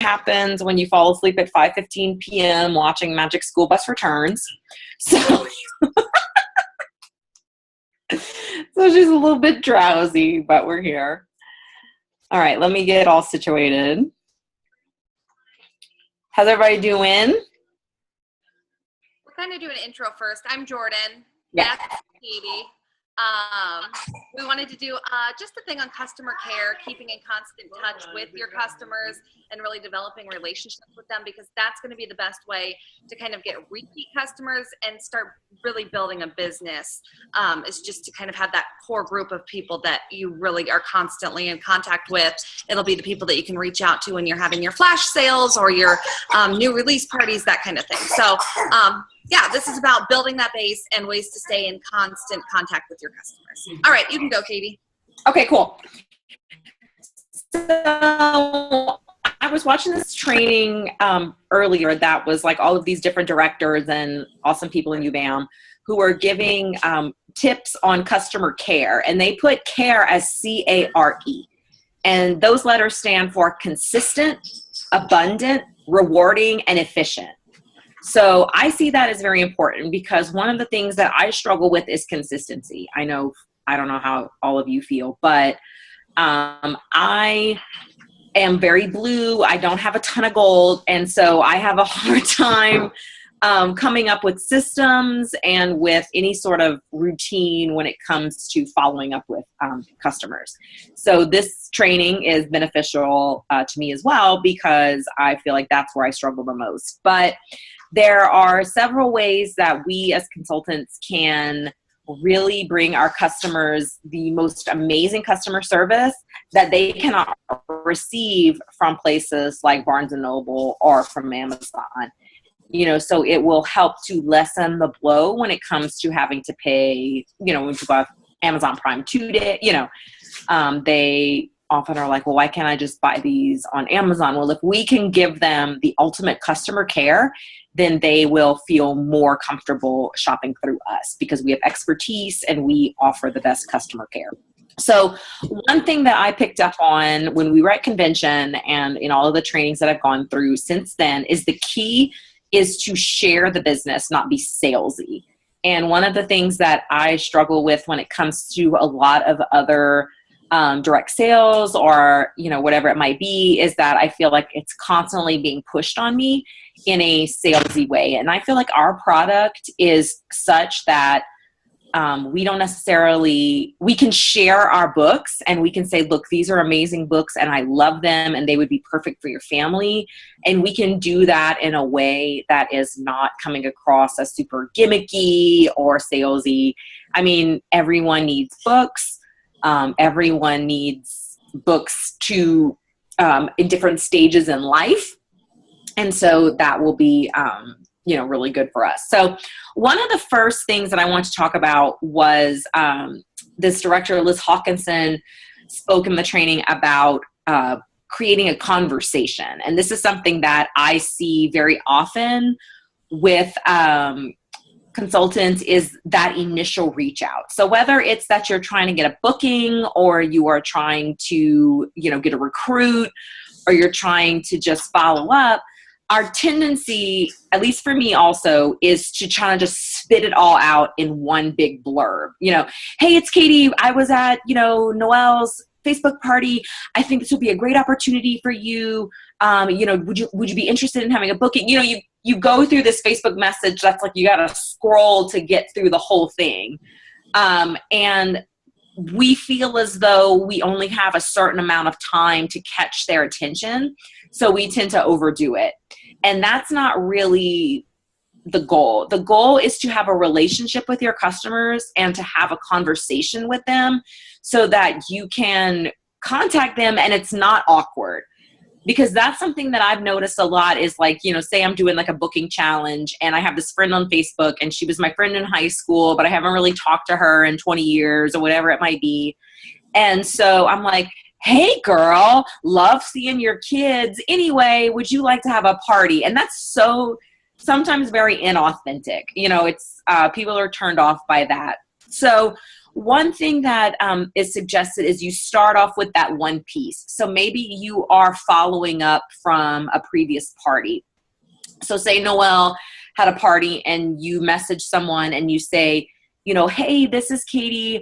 happens when you fall asleep at 5:15 p.m. watching Magic School Bus Returns. So, so she's a little bit drowsy, but we're here. All right, let me get all situated. How's everybody doing? We're kind of doing an intro first. I'm Jordan. Yeah. That's Katie. We wanted to do just a thing on customer care, keeping in constant touch with your customers and really developing relationships with them, because that's going to be the best way to kind of get repeat customers and start really building a business, is just to kind of have that core group of people that you really are constantly in contact with. It'll be the people that you can reach out to when you're having your flash sales or your new release parties, that kind of thing. So yeah, this is about building that base and ways to stay in constant contact with your customers. All right, you can go, Katie. Okay, cool. So I was watching this training earlier that was like all of these different directors and awesome people in UBAM who were giving tips on customer care, and they put care as C-A-R-E. And those letters stand for consistent, abundant, rewarding, and efficient. So I see that as very important, because one of the things that I struggle with is consistency. I don't know how all of you feel, but I am very blue. I don't have a ton of gold. And so I have a hard time coming up with systems and with any sort of routine when it comes to following up with customers. So this training is beneficial to me as well, because I feel like that's where I struggle the most. But there are several ways that we as consultants can really bring our customers the most amazing customer service that they cannot receive from places like Barnes & Noble or from Amazon. You know, so it will help to lessen the blow when it comes to having to pay, you know, when people have Amazon Prime 2-day, you know, they often are like, well, why can't I just buy these on Amazon? Well, if we can give them the ultimate customer care, then they will feel more comfortable shopping through us, because we have expertise and we offer the best customer care. So one thing that I picked up on when we were at convention and in all of the trainings that I've gone through since then is the key is to share the business, not be salesy. And one of the things that I struggle with when it comes to a lot of other direct sales or, you know, whatever it might be, is that I feel like it's constantly being pushed on me in a salesy way. And I feel like our product is such that we don't necessarily, we can share our books and we can say, look, these are amazing books and I love them and they would be perfect for your family. And we can do that in a way that is not coming across as super gimmicky or salesy. I mean, everyone needs books. Everyone needs books to in different stages in life. And so that will be, you know, really good for us. So one of the first things that I want to talk about was this director, Liz Hawkinson, spoke in the training about creating a conversation. And this is something that I see very often with consultants, is that initial reach out. So whether it's that you're trying to get a booking or you are trying to, you know, get a recruit or you're trying to just follow up, our tendency, at least for me also, is to try to just spit it all out in one big blurb. You know, hey, it's Katie. I was at, you know, Noelle's Facebook party. I think this would be a great opportunity for you. You know, would you be interested in having a booking? You know, you go through this Facebook message that's like you got to scroll to get through the whole thing. And we feel as though we only have a certain amount of time to catch their attention. So we tend to overdo it. And that's not really the goal. The goal is to have a relationship with your customers and to have a conversation with them so that you can contact them and it's not awkward. Because that's something that I've noticed a lot is like, you know, say I'm doing like a booking challenge and I have this friend on Facebook and she was my friend in high school, but I haven't really talked to her in 20 years or whatever it might be. And so I'm like, hey girl, love seeing your kids. Anyway, would you like to have a party? And that's so sometimes very inauthentic. You know, it's people are turned off by that. So one thing that is suggested is you start off with that one piece. So maybe you are following up from a previous party. So say Noelle had a party and you message someone and you say, hey, this is Katie.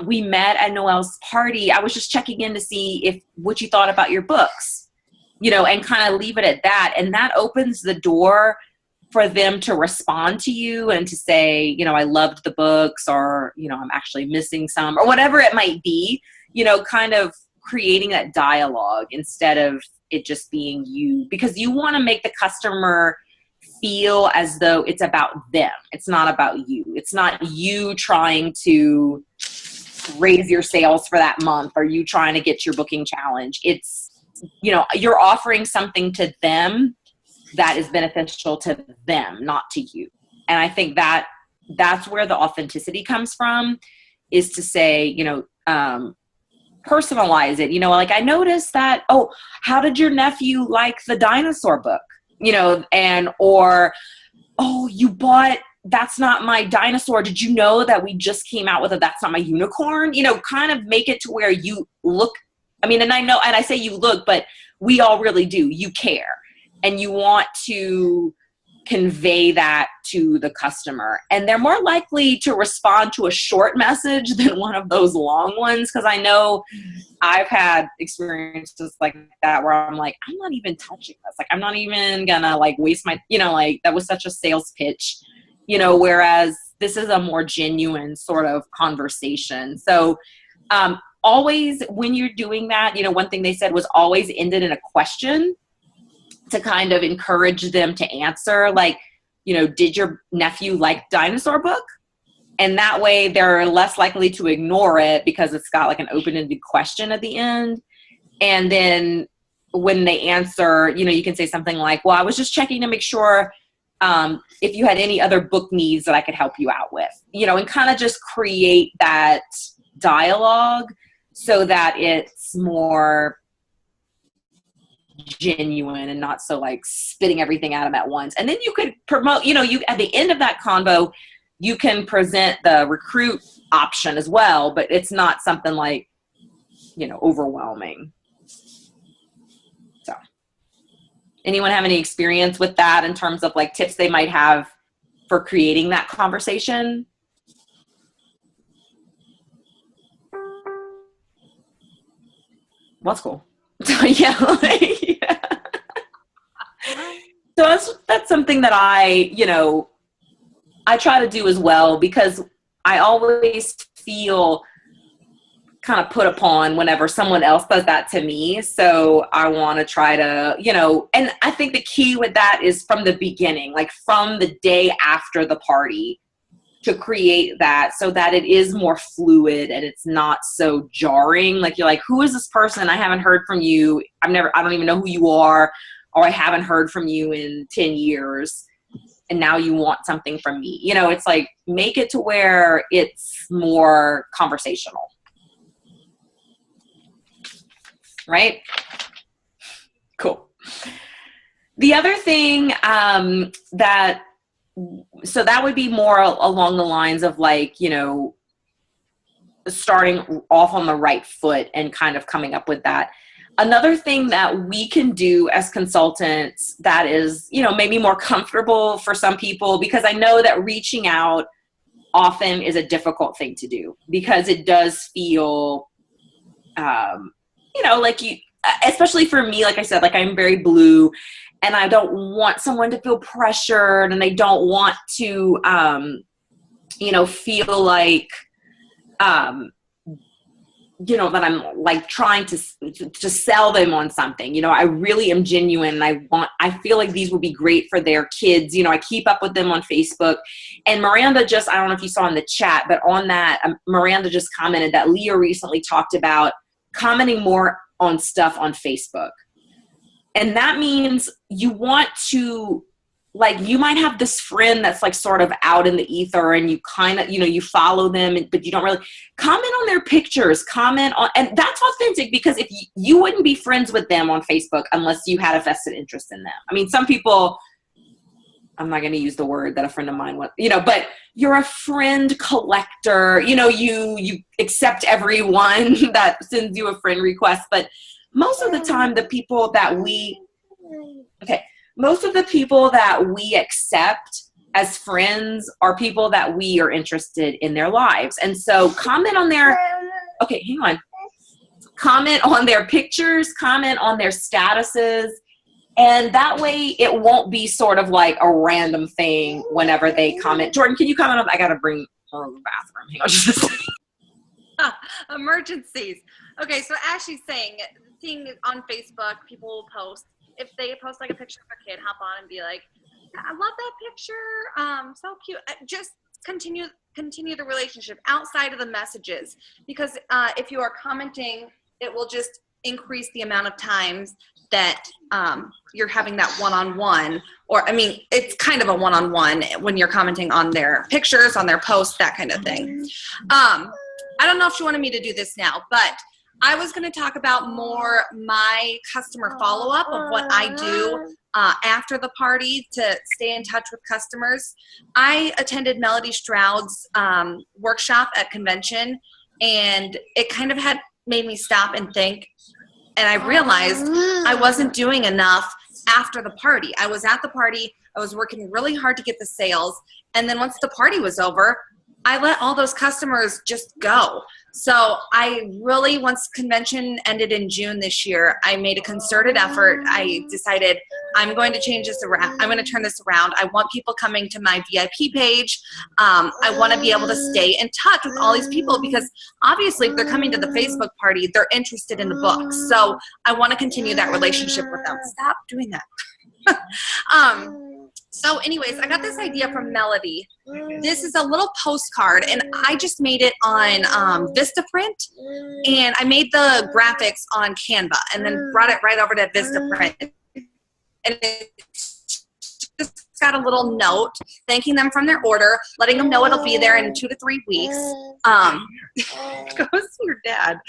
We met at Noelle's party. I was just checking in to see what you thought about your books, and kind of leave it at that. And that opens the door for them to respond to you and to say, I loved the books, or, I'm actually missing some, or whatever it might be, kind of creating that dialogue instead of it just being you, because you want to make the customer feel as though it's about them. It's not about you. It's not you trying to raise your sales for that month, or you trying to get your booking challenge. It's, you're offering something to them that is beneficial to them, not to you. And I think that's where the authenticity comes from, is to say, personalize it. Like, I noticed that, oh, how did your nephew like the dinosaur book? Or, oh, you bought That's Not My Dinosaur. Did you know that we just came out with a That's Not My Unicorn? Kind of make it to where you look, and I know, and I say you look, but we all really do. You care, and you want to convey that to the customer, and they're more likely to respond to a short message than one of those long ones. Because I know I've had experiences like that where I'm like, I'm not even touching this. Like, I'm not even gonna waste my, that was such a sales pitch, whereas this is a more genuine sort of conversation. So, always when you're doing that, one thing they said was always end it in a question, to kind of encourage them to answer, like, did your nephew like dinosaur book? And that way they're less likely to ignore it, because it's got an open-ended question at the end. And then when they answer, you can say something like, well, I was just checking to make sure if you had any other book needs that I could help you out with, and kind of just create that dialogue so that it's more genuine and not so spitting everything at them at once. And then you could promote, you at the end of that convo, you can present the recruit option as well, but it's not something overwhelming. So anyone have any experience with that in terms of tips they might have for creating that conversation? Well, that's cool. Yeah. So that's something that I try to do as well, because I always feel kind of put upon whenever someone else does that to me. So I want to try to, and I think the key with that is from the beginning, from the day after the party, to create that so that it is more fluid and it's not so jarring. You're like, who is this person? I haven't heard from you. I don't even know who you are, or I haven't heard from you in 10 years. And now you want something from me. It's make it to where it's more conversational. Right? Cool. The other thing so that would be more along the lines of starting off on the right foot and kind of coming up with that. Another thing that we can do as consultants that is, maybe more comfortable for some people, because I know that reaching out often is a difficult thing to do, because it does feel, especially for me, like I said, I'm very blue, and I don't want someone to feel pressured, and I don't want to, feel like, that I'm trying to sell them on something. I really am genuine. And I feel like these would be great for their kids. I keep up with them on Facebook, and Miranda I don't know if you saw in the chat, but on that, Miranda just commented that Leah recently talked about commenting more on stuff on Facebook. And that means you want to, you might have this friend that's sort of out in the ether, and you kind of, you follow them, but you don't really comment on their pictures, and that's authentic, because if you wouldn't be friends with them on Facebook unless you had a vested interest in them. Some people, I'm not going to use the word that a friend of mine was, but you're a friend collector. You accept everyone that sends you a friend request. But most of the time, most of the people that we accept as friends are people that we are interested in their lives. And so comment on their pictures, comment on their statuses. And that way it won't be sort of like a random thing whenever they comment. Jordan, can you comment on, I got to bring her to the bathroom. Hang on just a second. Emergencies. Okay, so as she's saying, seeing on Facebook, people will post, if they post like a picture of a kid, hop on and be like, I love that picture. So cute. Just continue the relationship outside of the messages, because if you are commenting, it will just increase the amount of times that you're having that one-on-one, or it's kind of a one-on-one when you're commenting on their pictures, on their posts, that kind of thing. I don't know if she wanted me to do this now, but I was going to talk about more my customer follow-up of what I do after the party to stay in touch with customers. I attended Melody Stroud's workshop at convention, and it kind of had made me stop and think. And I realized I wasn't doing enough after the party. I was at the party. I was working really hard to get the sales. And then once the party was over, I let all those customers just go. So I really, once convention ended in June this year, I made a concerted effort. I decided I'm going to change this around. I'm going to turn this around. I want people coming to my VIP page. I want to be able to stay in touch with all these people, because obviously if they're coming to the Facebook party, they're interested in the books. So I want to continue that relationship with them. Stop doing that. So anyways, I got this idea from Melody. This is a little postcard, and I just made it on Vistaprint, and I made the graphics on Canva, and then brought it right over to Vistaprint. And it's just got a little note thanking them from their order, letting them know it'll be there in 2 to 3 weeks. Go see your dad.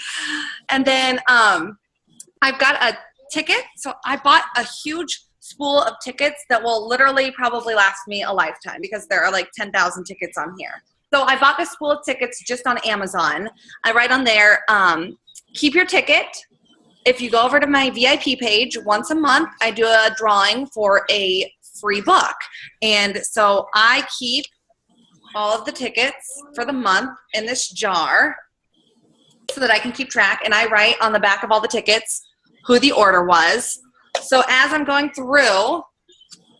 And then I've got a ticket. So I bought a huge spool of tickets that will literally probably last me a lifetime, because there are like 10,000 tickets on here. So I bought this spool of tickets just on Amazon. I write on there, keep your ticket. If you go over to my VIP page once a month, I do a drawing for a free book. And so I keep all of the tickets for the month in this jar so that I can keep track. And I write on the back of all the tickets who the order was. So as I'm going through,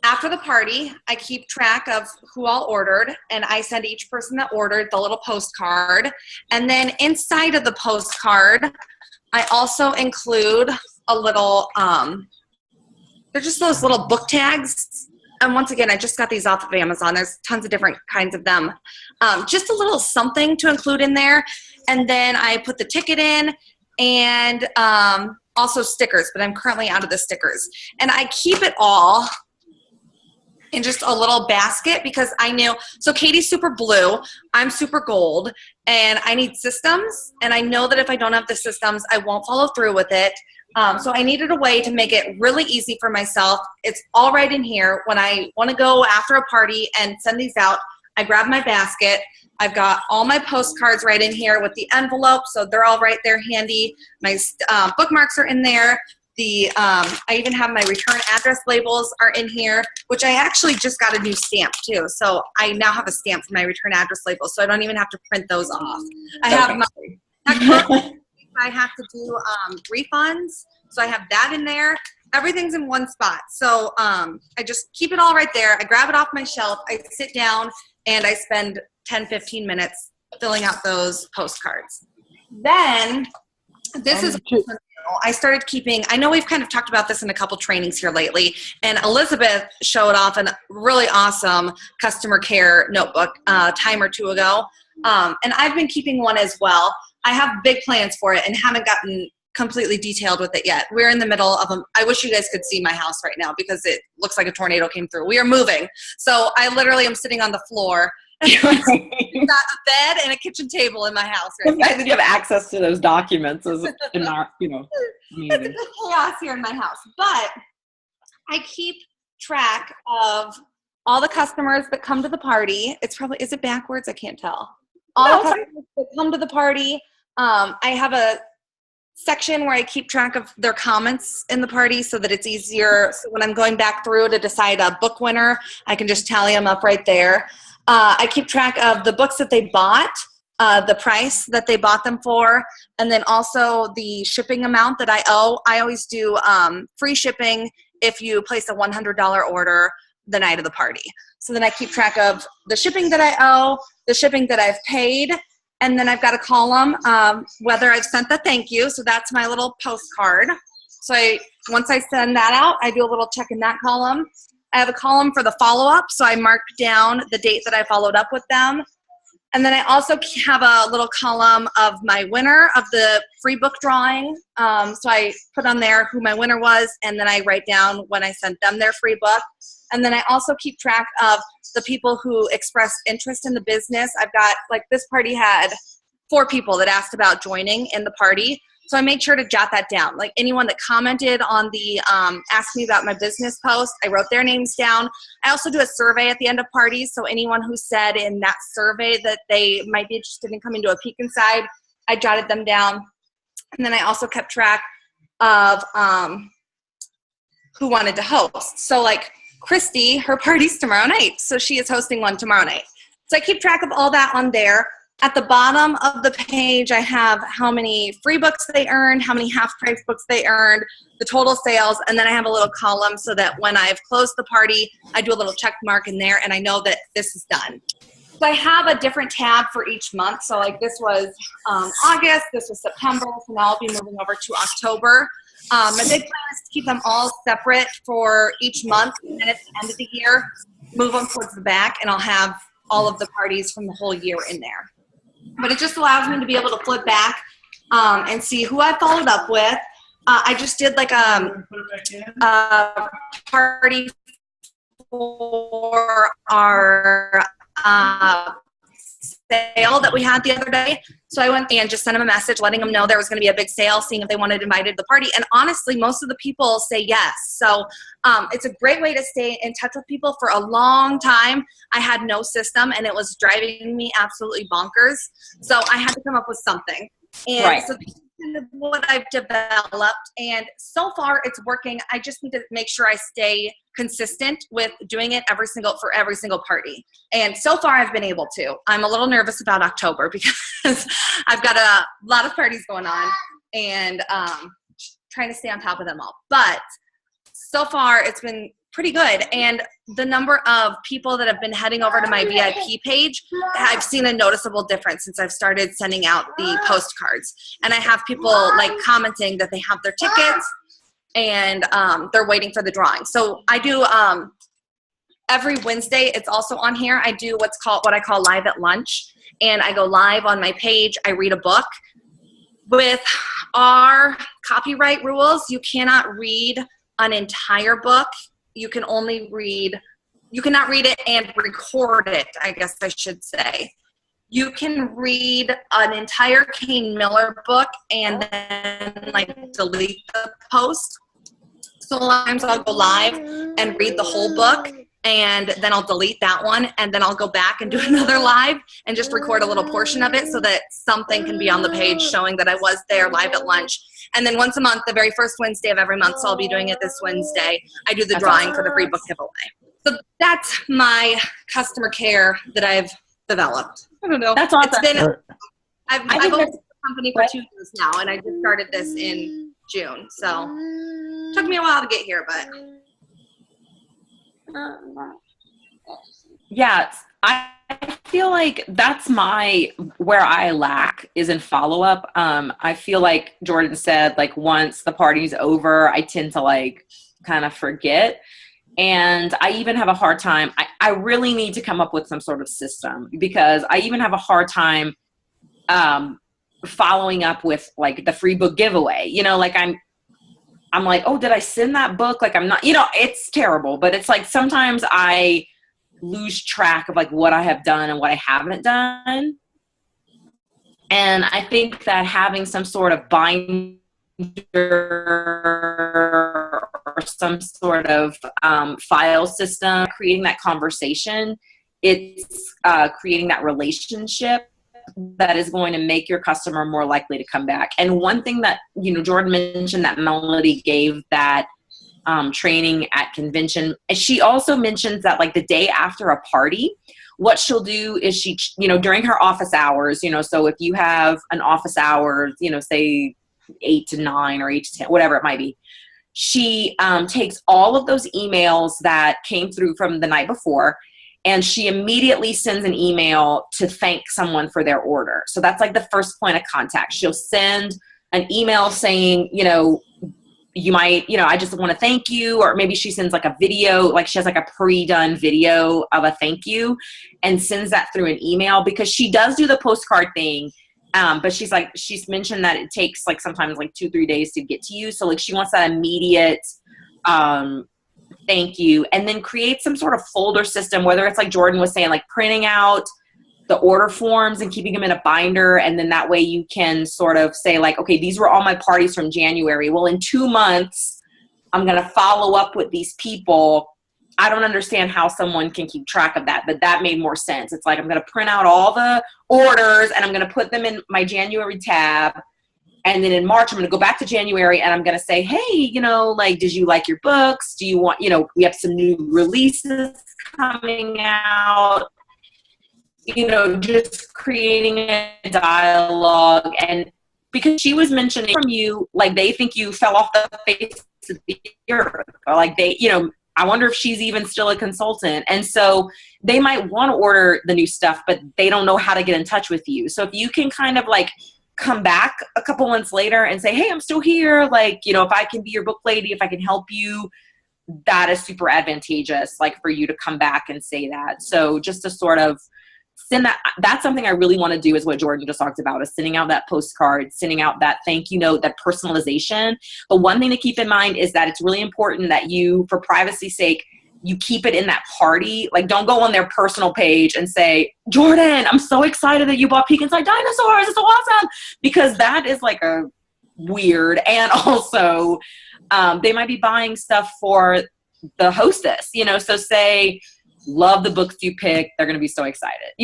after the party, I keep track of who all ordered, and I send each person that ordered the little postcard. And then inside of the postcard, I also include a little, they're just those little book tags. And once again, I just got these off of Amazon. There's tons of different kinds of them. Just a little something to include in there. And then I put the ticket in, and also stickers, but I'm currently out of the stickers. And I keep it all in just a little basket, because I knew, so Katie's super blue, I'm super gold, and I need systems. And I know that if I don't have the systems, I won't follow through with it. So I needed a way to make it really easy for myself. It's all right in here. When I want to go after a party and send these out, I grab my basket. I've got all my postcards right in here with the envelope, so they're all right there handy. My bookmarks are in there. I even have my return address labels are in here, which I actually just got a new stamp too. So I now have a stamp for my return address labels, so I don't even have to print those off. I have my I have to do refunds, so I have that in there. Everything's in one spot. So I just keep it all right there. I grab it off my shelf. I sit down and I spend 10, 15 minutes filling out those postcards. Then this is I started keeping, I know we've kind of talked about this in a couple trainings here lately, and Elizabeth showed off a really awesome customer care notebook a time or two ago. And I've been keeping one as well. I have big plans for it and haven't gotten completely detailed with it yet. We're in the middle of I wish you guys could see my house right now, because it looks like a tornado came through. We are moving. So I literally am sitting on the floor. I've got a bed and a kitchen table in my house right now. The fact that you have access to those documents is not, It's a bit chaos here in my house. But I keep track of all the customers that come to the party, is it backwards? I can't tell. All the customers that come to the party, I have a section where I keep track of their comments in the party so that it's easier. So when I'm going back through to decide a book winner, I can just tally them up right there. I keep track of the books that they bought, the price that they bought them for, and then also the shipping amount that I owe. I always do free shipping if you place a $100 order the night of the party. So then I keep track of the shipping that I owe, the shipping that I've paid, and then I've got a column whether I've sent the thank you. So that's my little postcard. So once I send that out, I do a little check in that column. I have a column for the follow-up. So I mark down the date that I followed up with them. And then I also have a little column of my winner of the free book drawing. So I put on there who my winner was, and then I write down when I sent them their free book. And then I also keep track of the people who expressed interest in the business. I've got, like, this party had 4 people that asked about joining in the party. So I made sure to jot that down. Like, anyone that commented on the asked me about my business post, I wrote their names down. I also do a survey at the end of parties. So anyone who said in that survey that they might be interested in coming to a peek inside, I jotted them down. And then I also kept track of who wanted to host. So, like, Christy, her party's tomorrow night. So she is hosting one tomorrow night. So I keep track of all that on there. At the bottom of the page, I have how many free books they earned, how many half-price books they earned, the total sales, and then I have a little column so that when I've closed the party, I do a little check mark in there, and I know that this is done. So I have a different tab for each month. So, like, this was August, this was September, so now I'll be moving over to October. My big plan is to keep them all separate for each month, and then at the end of the year, move them towards the back, and I'll have all of the parties from the whole year in there. But it just allows me to be able to flip back and see who I followed up with. I just did, like, a party for our sale that we had the other day. So I went and just sent them a message letting them know there was going to be a big sale, seeing if they wanted invited to the party. And honestly, most of the people say yes. So it's a great way to stay in touch with people. For a long time, I had no system, and it was driving me absolutely bonkers. So I had to come up with something. And so this is kind of what I've developed. And so far, it's working. I just need to make sure I stay consistent with doing it for every single party. And so far, I've been able to. I'm a little nervous about October because I've got a lot of parties going on and trying to stay on top of them all. But so far, it's been pretty good. And the number of people that have been heading over to my VIP page, I've seen a noticeable difference since I've started sending out the postcards. And I have people, like, commenting that they have their tickets and they're waiting for the drawing. So I do every Wednesday, it's also on here, I do what I call live at lunch. And I go live on my page. I read a book. With our copyright rules, you cannot read an entire book. You cannot read it and record it, I guess I should say. You can read an entire Kane Miller book and then, like, delete the post. So a lot of times I'll go live and read the whole book, and then I'll delete that one, and then I'll go back and do another live and just record a little portion of it so that something can be on the page showing that I was there live at lunch. And then once a month, the very first Wednesday of every month, so I'll be doing it this Wednesday, I do the drawing for the free book giveaway. So that's my customer care that I've developed. I don't know. That's awesome. It's been, I've owned the company for 2 years now, and I just started this in June. So it took me a while to get here, but. Yeah, I feel like that's where I lack is in follow-up. I feel like Jordan said, like, once the party's over, I tend to, like, kind of forget. And I even have a hard time. I really need to come up with some sort of system, because I even have a hard time following up with, like, the free book giveaway. You know, like, I'm like, oh, did I send that book? Like, I'm not, you know, it's terrible. But it's like sometimes I lose track of, like, what I have done and what I haven't done. And I think that having some sort of binder some sort of file system, creating that conversation. It's creating that relationship that is going to make your customer more likely to come back. And one thing that, Jordan mentioned that Melody gave that training at convention, and she also mentions that like the day after a party, what she'll do is she, during her office hours, so if you have an office hours, say 8 to 9 or 8 to 10, whatever it might be, she takes all of those emails that came through from the night before, and she immediately sends an email to thank someone for their order. So that's like the first point of contact. She'll send an email saying, you might, I just want to thank you. Or maybe she sends like a video, like she has like a pre-done video of a thank you and sends that through an email, because she does do the postcard thing. But she's mentioned that it takes like sometimes like 2-3 days to get to you. So like she wants that immediate thank you, and then create some sort of folder system, whether it's like Jordan was saying, like printing out the order forms and keeping them in a binder. And then that way you can sort of say like, okay, these were all my parties from January. Well, in 2 months, I'm going to follow up with these people. I don't understand how someone can keep track of that, but that made more sense. It's like, I'm going to print out all the orders and I'm going to put them in my January tab. And then in March, I'm going to go back to January and I'm going to say, hey, like, did you like your books? Do you want, we have some new releases coming out, just creating a dialogue. And because she was mentioning from you, like, they think you fell off the face of the earth, or like they, I wonder if she's even still a consultant. And so they might want to order the new stuff, but they don't know how to get in touch with you. So if you can kind of like come back a couple months later and say, hey, I'm still here. Like, if I can be your book lady, if I can help you, that is super advantageous, like for you to come back and say that. So just to sort of send that's something I really want to do, is what Jordan just talked about, is sending out that postcard, sending out that thank you note, that personalization. But one thing to keep in mind is that it's really important that you, for privacy's sake, you keep it in that party. Like, don't go on their personal page and say, Jordan, I'm so excited that you bought Peek Inside Dinosaurs. It's so awesome. Because that is like a weird. And also, they might be buying stuff for the hostess, so say, love the books you picked. They're going to be so excited,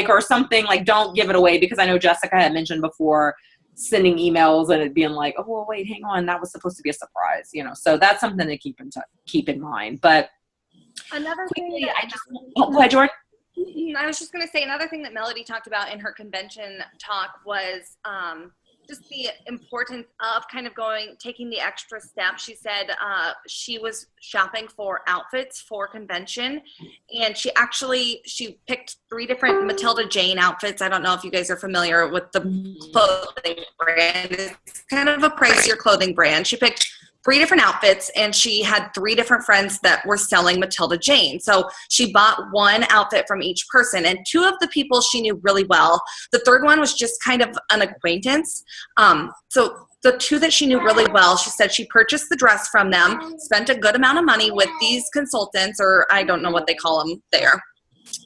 or something. Like, don't give it away, because I know Jessica had mentioned before sending emails and it being like, oh, well, wait, hang on, that was supposed to be a surprise, so that's something to keep in mind. But another quickly, thing go ahead, Jordan. I was just going to say, another thing that Melody talked about in her convention talk was just the importance of kind of taking the extra step. She said she was shopping for outfits for convention, and she picked 3 different Matilda Jane outfits. I don't know if you guys are familiar with the clothing brand. It's kind of a pricier clothing brand. She picked 3 different outfits, and she had 3 different friends that were selling Matilda Jane. So she bought 1 outfit from each person, and 2 of the people she knew really well. The third one was just kind of an acquaintance. So the 2 that she knew really well, she said she purchased the dress from them, spent a good amount of money with these consultants, or I don't know what they call them there,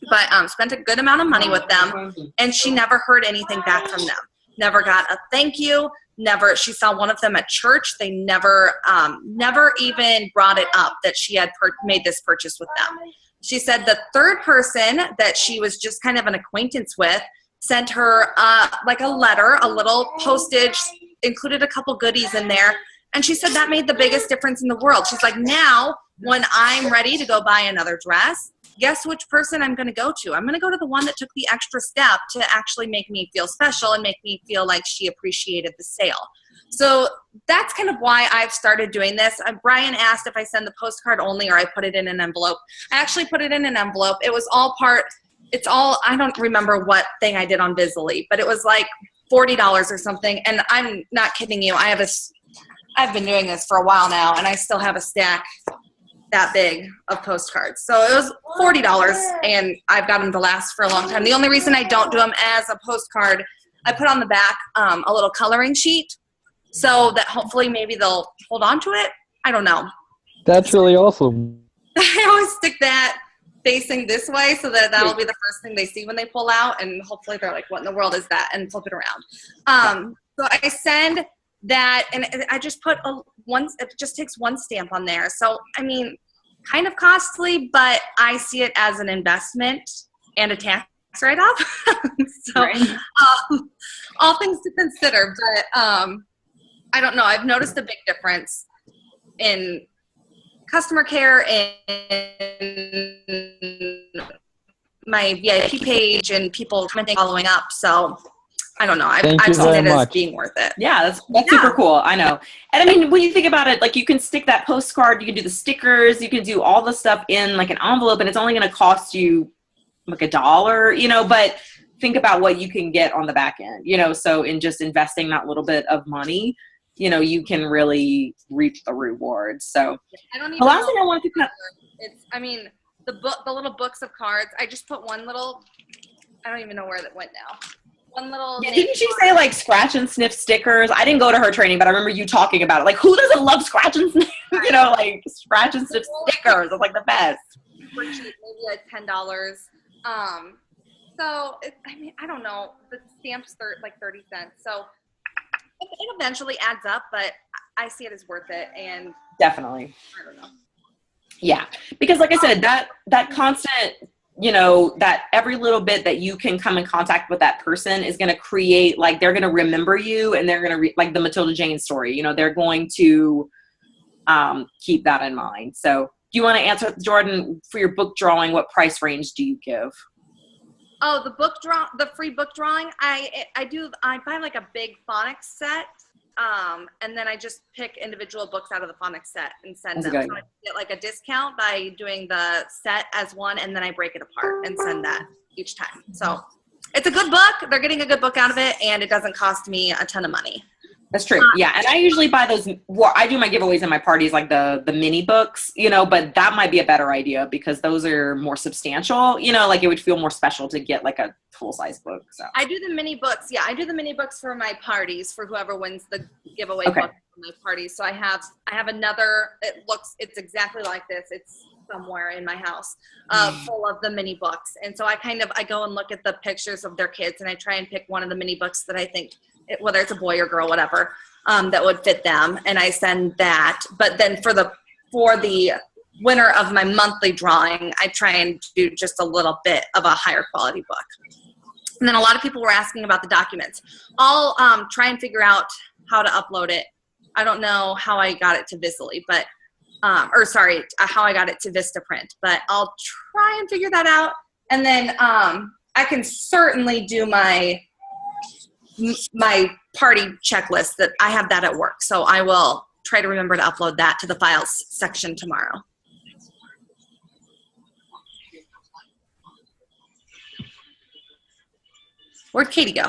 but spent a good amount of money with them, and she never heard anything back from them. Never got a thank you. Never. She saw one of them at church. They never even brought it up that she had made this purchase with them. She said the third person that she was just kind of an acquaintance with sent her like a letter, a little postage, included a couple goodies in there. And she said that made the biggest difference in the world. She's like, now when I'm ready to go buy another dress, guess which person I'm going to go to? I'm going to go to the one that took the extra step to actually make me feel special and make me feel like she appreciated the sale. So that's kind of why I've started doing this. Brian asked if I send the postcard only or I put it in an envelope. I actually put it in an envelope. It was I don't remember what thing I did on Bizly, but it was like $40 or something. And I'm not kidding you. I've been doing this for a while now, and I still have a stack that big of postcards. So it was $40, and I've got them to last for a long time. The only reason I don't do them as a postcard, I put on the back a little coloring sheet so that hopefully maybe they'll hold on to it. I don't know. That's really awesome. I always stick that facing this way so that'll be the first thing they see when they pull out, and hopefully they're like, what in the world is that? And flip it around. So I send that, and I just put it just takes one stamp on there. So, I mean, kind of costly, but I see it as an investment and a tax write-off. So, Right. all things to consider, but I don't know. I've noticed a big difference in customer care and my VIP page and people commenting, following up. So I don't know. I've seen it as being worth it. Yeah, that's super cool. I know. And I mean, when you think about it, like you can stick that postcard, you can do the stickers, you can do all the stuff in like an envelope, and it's only going to cost you like $1, you know, but think about what you can get on the back end, you know, so in just investing that little bit of money, you know, you can really reap the rewards. So I don't even the last thing I wanted to I mean, the little books of cards, I just put one little, I don't even know where that went now. One little. Yeah, didn't she say like scratch and sniff stickers? I didn't go to her training, but I remember you talking about it. Like, who doesn't love scratch and sniff? You know, like scratch and sniff stickers. It's like the best. Maybe like $10. So I mean, I don't know. The stamps like 30 cents. So it eventually adds up, but I see it as worth it. And definitely. I don't know. Yeah, because like I said, that constant, you know, that every little bit that you can come in contact with that person is going to create, like, they're going to remember you, and they're going to like the Matilda Jane story, you know, they're going to keep that in mind. So do you want to answer, Jordan, for your book drawing, what price range do you give? Oh, the free book drawing. I buy like a big phonics set. And then I just pick individual books out of the phonics set and send them. So I get like a discount by doing the set as one, and then I break it apart and send that each time. So it's a good book. They're getting a good book out of it, and it doesn't cost me a ton of money. That's true. Yeah. And I usually buy those, well, I do my giveaways in my parties, like the mini books, you know, but that might be a better idea because those are more substantial, you know, like it would feel more special to get like a full size book. So I do the mini books. Yeah. I do the mini books for my parties, for whoever wins the giveaway book for my parties. So I have another, it's exactly like this. It's somewhere in my house, full of the mini books. And so I go and look at the pictures of their kids, and I try and pick one of the mini books that I think, whether it's a boy or girl, whatever, that would fit them. And I send that. But then for the winner of my monthly drawing, I try and do just a little bit of a higher quality book. And then a lot of people were asking about the documents. I'll try and figure out how to upload it. I don't know how I got it to Visily, but how I got it to Vistaprint, but I'll try and figure that out. And then I can certainly do my party checklist. That I have that at work, so I will try to remember to upload that to the files section tomorrow. Where'd Katie go?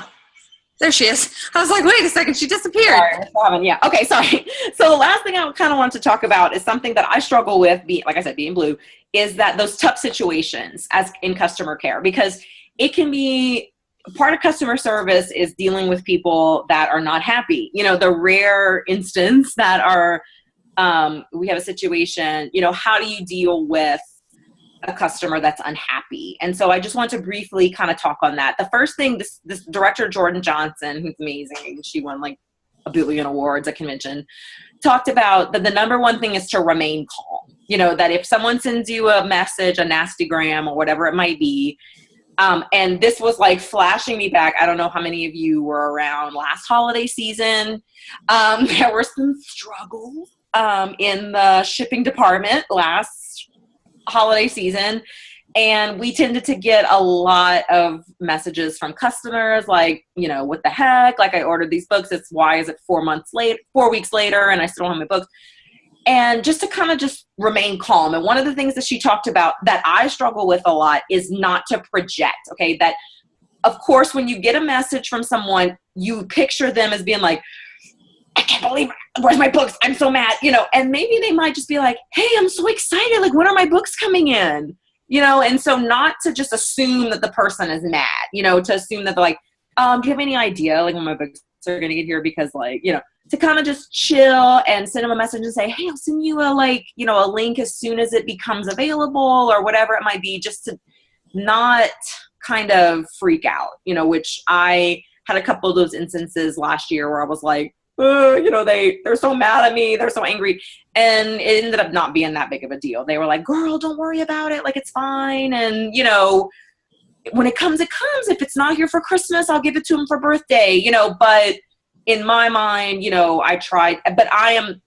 There she is. I was like, wait a second, she disappeared. Sorry, yeah. Okay, sorry. So the last thing I kind of wanted to talk about is something that I struggle with, being blue, is that those tough situations as in customer care, because it can be part of customer service is dealing with people that are not happy. You know, the rare instance that are, we have a situation, you know, how do you deal with a customer that's unhappy? And so I just want to briefly kind of talk on that. The first thing, this director, Jordan Johnson, who's amazing, she won like a billion awards at convention, talked about that the number one thing is to remain calm. You know, that if someone sends you a message, a nastygram or whatever it might be, and this was like flashing me back. I don't know how many of you were around last holiday season. There were some struggles in the shipping department last holiday season. And we tended to get a lot of messages from customers like, you know, what the heck? Like, I ordered these books. Why is it 4 weeks later and I still don't have my books? And just to kind of just remain calm. And one of the things that she talked about that I struggle with a lot is not to project, okay? That, of course, when you get a message from someone, you picture them as being like, I can't believe it. Where's my books? I'm so mad, you know? And maybe they might just be like, hey, I'm so excited. Like, when are my books coming in? You know? And so not to just assume that the person is mad, you know, to assume that they're like, do you have any idea, like, when my books are going to get here? Because, like, you know, to kind of just chill and send them a message and say, hey, I'll send you a link as soon as it becomes available or whatever it might be, just to not kind of freak out, you know, which I had a couple of those instances last year where I was like, they're so mad at me. They're so angry. And it ended up not being that big of a deal. They were like, girl, don't worry about it. Like, it's fine. And, when it comes, it comes. If it's not here for Christmas, I'll give it to him for birthday, but in my mind, I tried, but I am,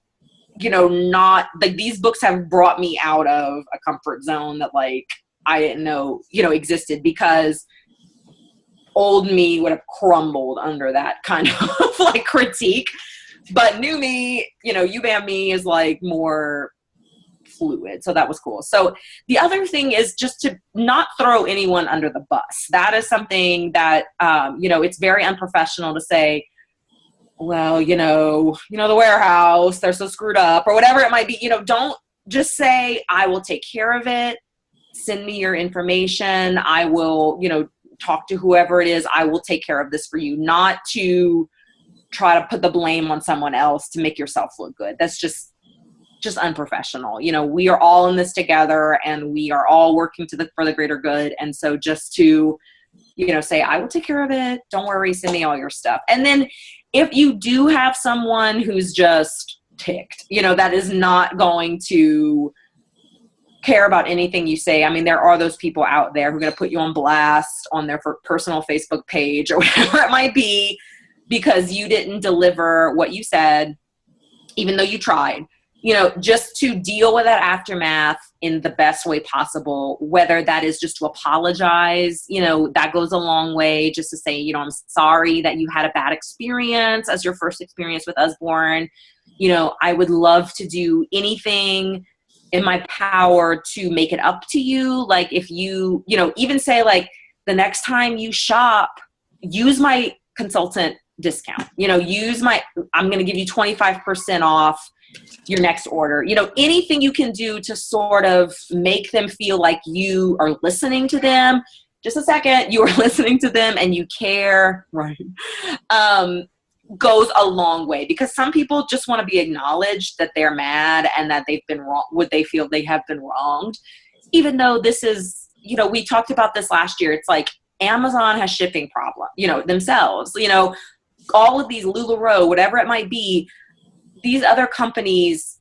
not like, these books have brought me out of a comfort zone that like I didn't know, existed, because old me would have crumbled under that kind of like critique. But new me, UBAM me is like more fluid. So that was cool. So the other thing is just to not throw anyone under the bus. That is something that, it's very unprofessional to say, well, the warehouse, they're so screwed up, or whatever it might be. Don't just say, I will take care of it. Send me your information. I will, talk to whoever it is. I will take care of this for you. Not to try to put the blame on someone else to make yourself look good. That's just unprofessional. We are all in this together, and we are all working for the greater good. And so just to, say, I will take care of it. Don't worry. Send me all your stuff. And then if you do have someone who's just ticked, that is not going to care about anything you say. I mean, there are those people out there who are going to put you on blast on their personal Facebook page or whatever it might be, because you didn't deliver what you said, even though you tried. Just to deal with that aftermath in the best way possible, whether that is just to apologize, that goes a long way, just to say, I'm sorry that you had a bad experience as your first experience with Usborne. I would love to do anything in my power to make it up to you. Like, if you, even say like, the next time you shop, use my consultant discount, I'm going to give you 25% off your next order. Anything you can do to sort of make them feel like you are listening to them. Just a second, you are listening to them and you care, right? Goes a long way, because some people just want to be acknowledged that they're mad and that they've been wrong, what they feel they have been wronged. Even though this is, we talked about this last year. It's like Amazon has shipping problems, themselves, all of these LuLaRoe, whatever it might be, these other companies,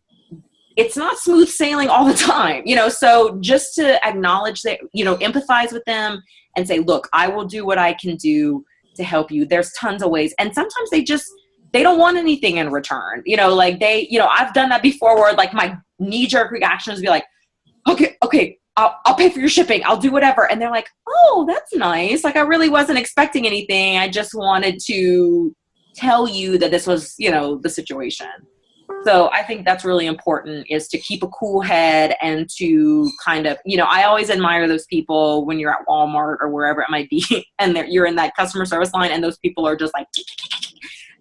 it's not smooth sailing all the time, so just to acknowledge that, empathize with them and say, look, I will do what I can do to help you. There's tons of ways. And sometimes they don't want anything in return. I've done that before, where like my knee-jerk reaction is be like, okay, I'll pay for your shipping. I'll do whatever. And they're like, oh, that's nice. Like, I really wasn't expecting anything. I just wanted to tell you that this was, the situation. So I think that's really important, is to keep a cool head and to kind of, I always admire those people when you're at Walmart or wherever it might be, and you're in that customer service line, and those people are just like,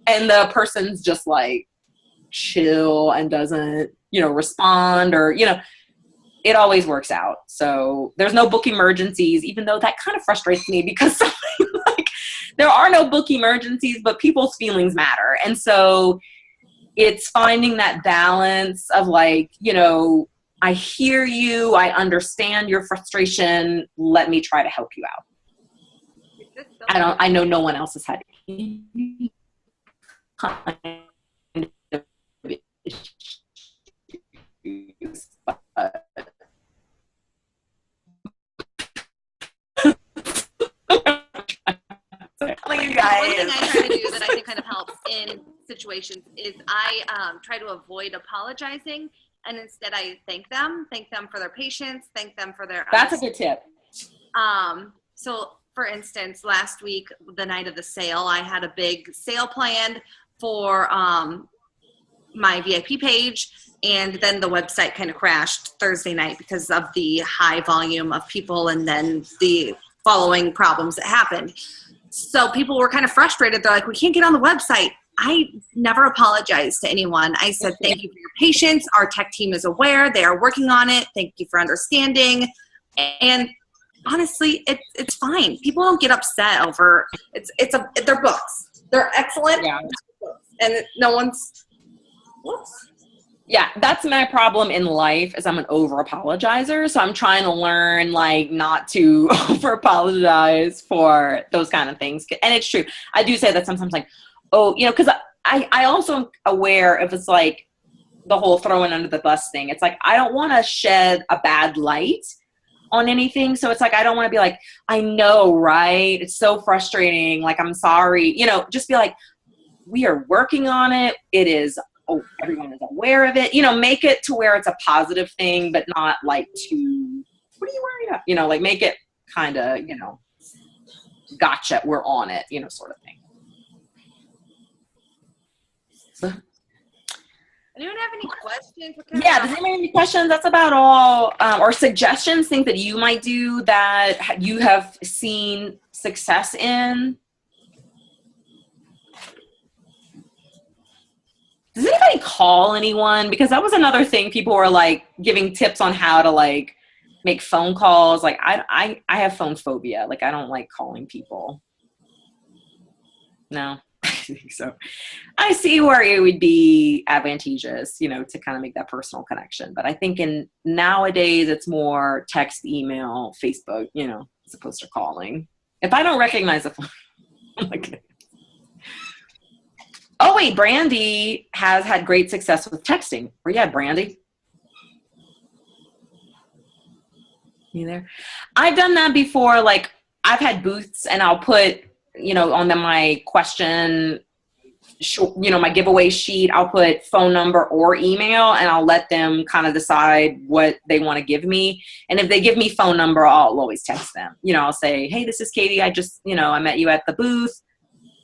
and the person's just like chill and doesn't, respond, or, it always works out. So there's no book emergencies, even though that kind of frustrates me, because like, there are no book emergencies, but people's feelings matter. And so it's finding that balance of like, I hear you, I understand your frustration, let me try to help you out. I know no one else has had any kind of issues, but you guys. One thing I try to do that I think kind of helps in situations is I try to avoid apologizing, and instead I thank them for their patience, thank them for their That's a good tip. So for instance, last week, the night of the sale, I had a big sale planned for my VIP page, and then the website kind of crashed Thursday night because of the high volume of people and then the following problems that happened. So people were kind of frustrated. They're like, we can't get on the website. I never apologized to anyone. I said, thank you for your patience. Our tech team is aware. They are working on it. Thank you for understanding. And honestly, it's fine. People don't get upset over they're books. They're excellent. Yeah. And no one's, whoops. Yeah, that's my problem in life, is I'm an over apologizer. So I'm trying to learn like not to over apologize for those kind of things. And it's true. I do say that sometimes, like, oh, because I also am aware if it's like the whole throwing under the bus thing. It's like, I don't want to shed a bad light on anything. So it's like, I don't want to be like, I know, right? It's so frustrating. Like, I'm sorry, you know, just be like, we are working on it. It is, oh, everyone is aware of it, you know, make it to where it's a positive thing, but not like too, what are you worried about? You know, like make it kind of, you know, gotcha, we're on it, you know, sort of thing. So, anyone have any questions? Yeah, does anyone have any questions? That's about all. Or suggestions, things that you might do that you have seen success in? Does anybody call anyone? Because that was another thing. People were like giving tips on how to like make phone calls. Like I have phone phobia. Like I don't like calling people. No, I think so. I see where it would be advantageous, you know, to kind of make that personal connection. But I think in nowadays it's more text, email, Facebook, you know, as opposed to calling. If I don't recognize the phone, I'm like, oh wait, Brandy has had great success with texting. Where you at, Brandy? You there? I've done that before. Like I've had booths and I'll put, you know, on my question, you know, my giveaway sheet, I'll put phone number or email and I'll let them kind of decide what they want to give me. And if they give me phone number, I'll always text them. You know, I'll say, hey, this is Katie. I just, you know, I met you at the booth.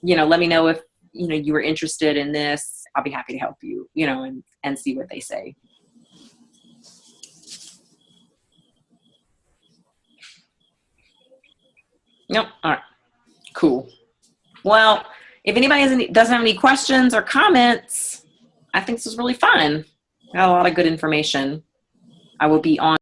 You know, let me know if, you know, you were interested in this. I'll be happy to help you, you know, and see what they say. Nope. All right. Cool. Well, if anybody doesn't have any questions or comments, I think this was really fun. Got a lot of good information. I will be on